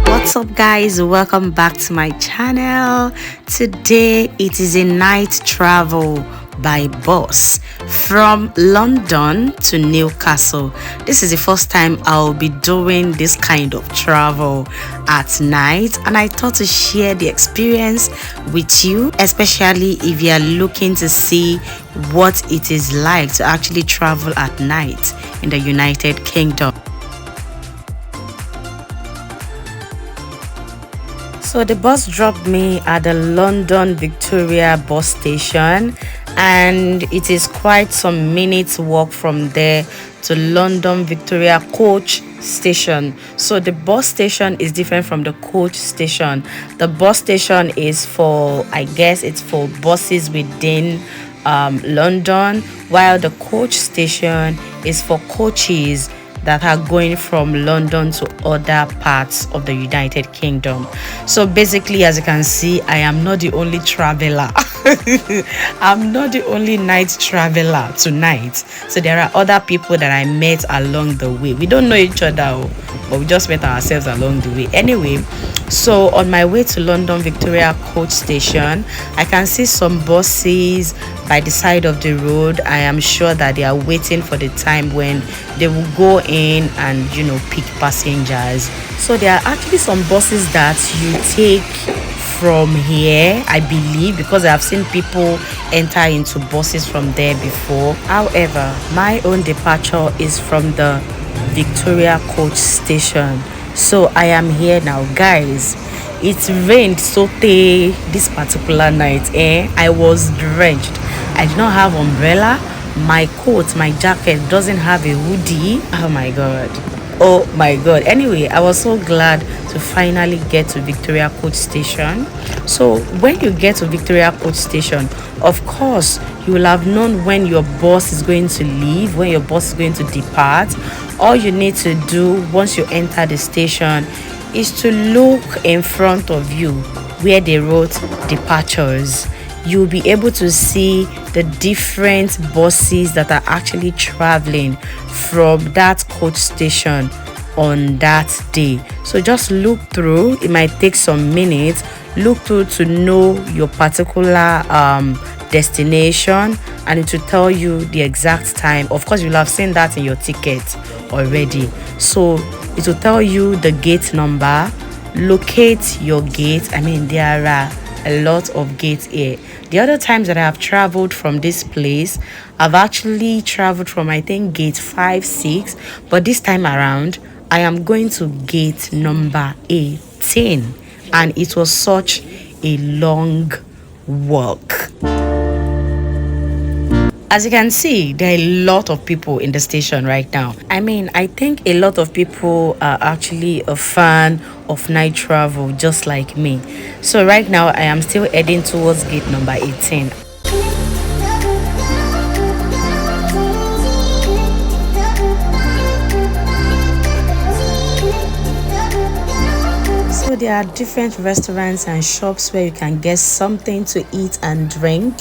What's up guys, welcome back to my channel. Today it is a night travel by bus from London to Newcastle. This is the first time I'll be doing this kind of travel at night, and I thought to share the experience with you, especially if you are looking to see what it is like to actually travel at night in the United Kingdom. So the bus dropped me at the London Victoria bus station, and it is quite some minutes walk from there to London Victoria coach station. So the bus station is different from the coach station. The bus station is for, I guess it's for buses within London, while the coach station is for coaches that are going from London to other parts of the United Kingdom. So basically, as you can see, I am not the only traveler. I'm not the only night traveler tonight. So there are other people that I met along the way. We don't know each other, but we just met ourselves along the way. Anyway, so on my way to London Victoria coach station, I can see some buses by the side of the road. I am sure that they are waiting for the time when they will go in and pick passengers. So there are actually some buses that you take from here, I believe, because I've seen people enter into buses from there before. However, my own departure is from the Victoria coach station. So I am here now, guys. It rained so this particular night. I was drenched. I did not have umbrella. My coat, my jacket doesn't have a hoodie. Oh my god. Anyway, I was so glad to finally get to Victoria coach station. So when you get to Victoria coach station, of course you will have known when your bus is going to leave, when your bus is going to depart. All you need to do once you enter the station is to look in front of you where they wrote departures. You'll be able to see the different buses that are actually traveling from that coach station on that day. So just look through. It might take some minutes. Look through to know your particular destination, and it will tell you the exact time. Of course, you'll have seen that in your ticket already. So it will tell you the gate number. Locate your gate. I mean, there are a lot of gates here. The other times that I have traveled from this place, I've actually traveled from, I think, gate 5, 6, but this time around I am going to gate number 18, and it was such a long walk. As you can see, there are a lot of people in the station right now. I mean, I think a lot of people are actually a fan of night travel just like me. So right now I am still heading towards gate number 18. So there are different restaurants and shops where you can get something to eat and drink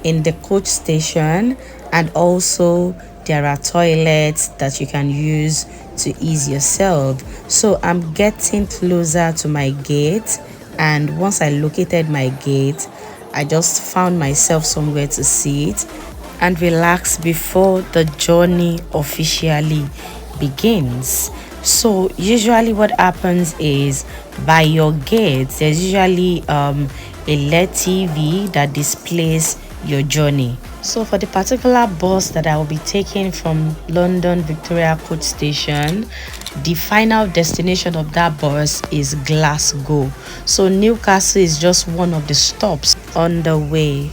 in the coach station, and also there are toilets that you can use to ease yourself. So I'm getting closer to my gate, and once I located my gate, I just found myself somewhere to sit and relax before the journey officially begins. So usually what happens is, by your gate there's usually a LED TV that displays your journey. So for the particular bus that I will be taking from London Victoria coach station, the final destination of that bus is Glasgow. So Newcastle is just one of the stops on the way.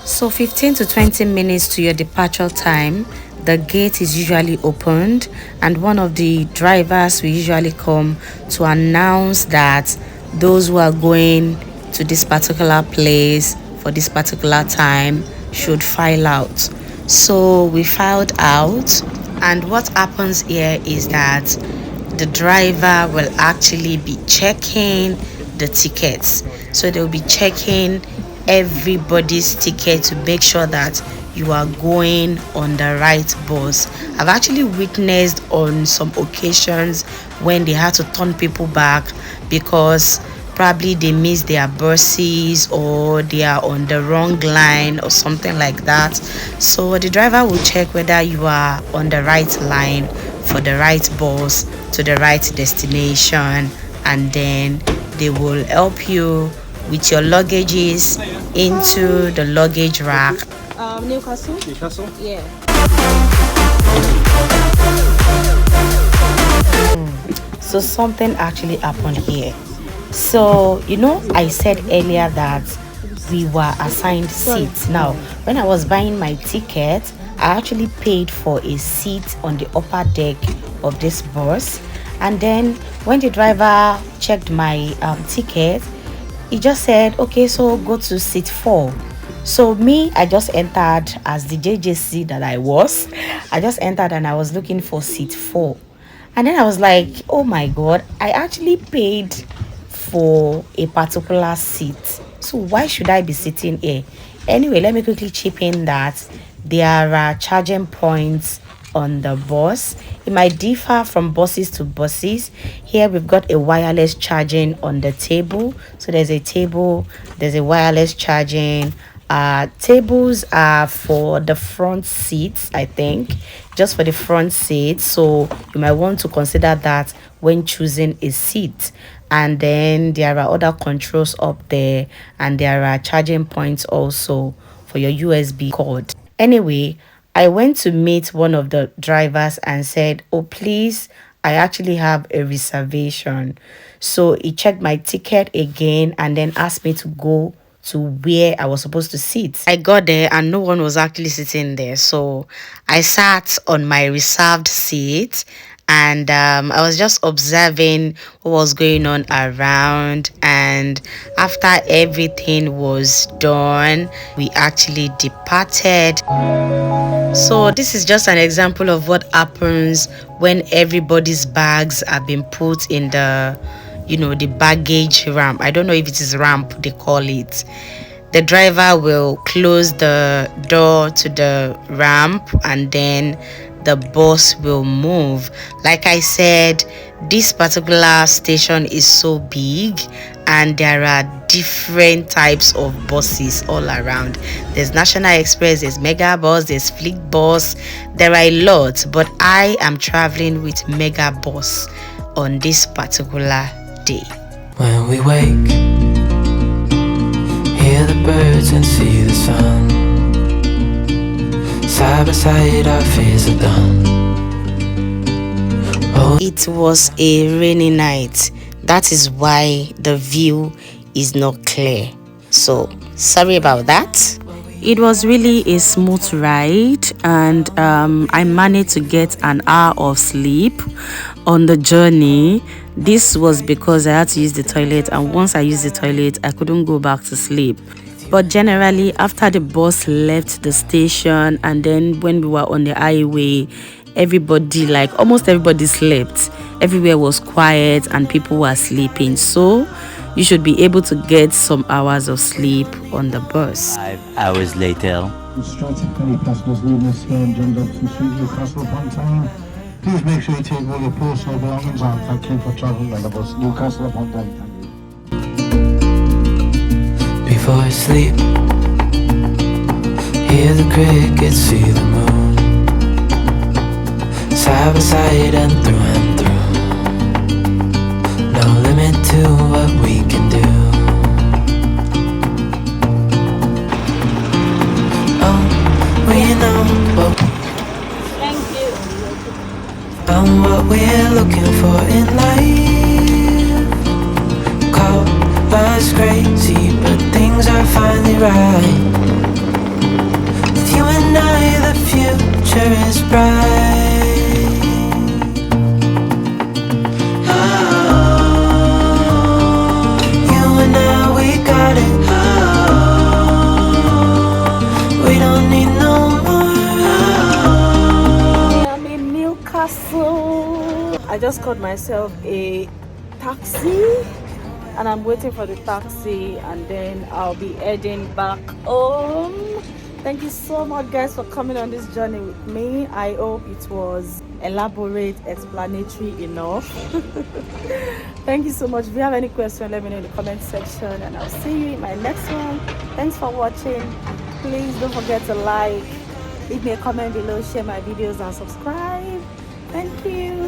So 15 to 20 minutes to your departure time, the gate is usually opened, and one of the drivers will usually come to announce that those who are going to this particular place for this particular time should file out. So we filed out, and what happens here is that the driver will actually be checking the tickets. So they'll be checking everybody's ticket to make sure that you are going on the right bus. I've actually witnessed on some occasions when they had to turn people back because probably they missed their buses or they are on the wrong line or something like that. So the driver will check whether you are on the right line for the right bus to the right destination, and then they will help you with your luggages into the luggage rack. Newcastle? Newcastle? Yeah. So something actually happened here. So, you know, I said earlier that we were assigned seats. Now, when I was buying my ticket, I actually paid for a seat on the upper deck of this bus. And then when the driver checked my ticket, he just said, okay, so go to seat 4. So me, I just entered as the JJC that I was. I just entered and I was looking for seat 4. And then I was like, oh my God, I actually paid for a particular seat. So why should I be sitting here? Anyway, let me quickly chip in that there are charging points on the bus. It might differ from buses to buses. Here we've got a wireless charging on the table. So there's a table, there's a wireless charging. Tables are for the front seats, I think, just for the front seats. So you might want to consider that when choosing a seat. And then there are other controls up there, and there are charging points also for your USB cord. Anyway, I went to meet one of the drivers and said, oh, please, I actually have a reservation. So he checked my ticket again and then asked me to go to where I was supposed to sit. I got there and no one was actually sitting there. So I sat on my reserved seat, and I was just observing what was going on around. And after everything was done, we actually departed. So this is just an example of what happens when everybody's bags are being put in the, you know, the baggage ramp. I don't know if it is ramp they call it. The driver will close the door to the ramp and then the bus will move. Like I said, this particular station is so big and there are different types of buses all around. There's National Express, there's Megabus, there's Flixbus. There are a lot, but I am traveling with Megabus on this particular day. When we wake, hear the birds and see the sun. Side by side our fears are done. Oh. It was a rainy night. That is why the view is not clear. So sorry about that. It was really a smooth ride, and I managed to get an hour of sleep on the journey. This was because I had to use the toilet, and once I used the toilet, I couldn't go back to sleep. But generally, after the bus left the station and then when we were on the highway, everybody, like almost everybody, slept. Everywhere was quiet and people were sleeping. So you should be able to get some hours of sleep on the bus. 5 hours later. Instructed any passengers leaving this game, John Dobson Street, Newcastle-upon-Tyne. Please make sure you take all your personal belongings and thank you for travelling on the bus, Newcastle-upon-Tyne. Before I sleep, hear the crickets, see the moon. Side by side and through. No limit to what we can do. Oh, we know what, what we're looking for in life. Call us crazy, but things are finally right. With you and I, the future is bright. I just called myself a taxi and I'm waiting for the taxi, and then I'll be heading back home. Thank you so much, guys, for coming on this journey with me. I hope it was elaborate, explanatory enough. Thank you so much. If you have any questions, let me know in the comment section, and I'll see you in my next one. Thanks for watching. Please don't forget to like, leave me a comment below, share my videos, and subscribe. Thank you.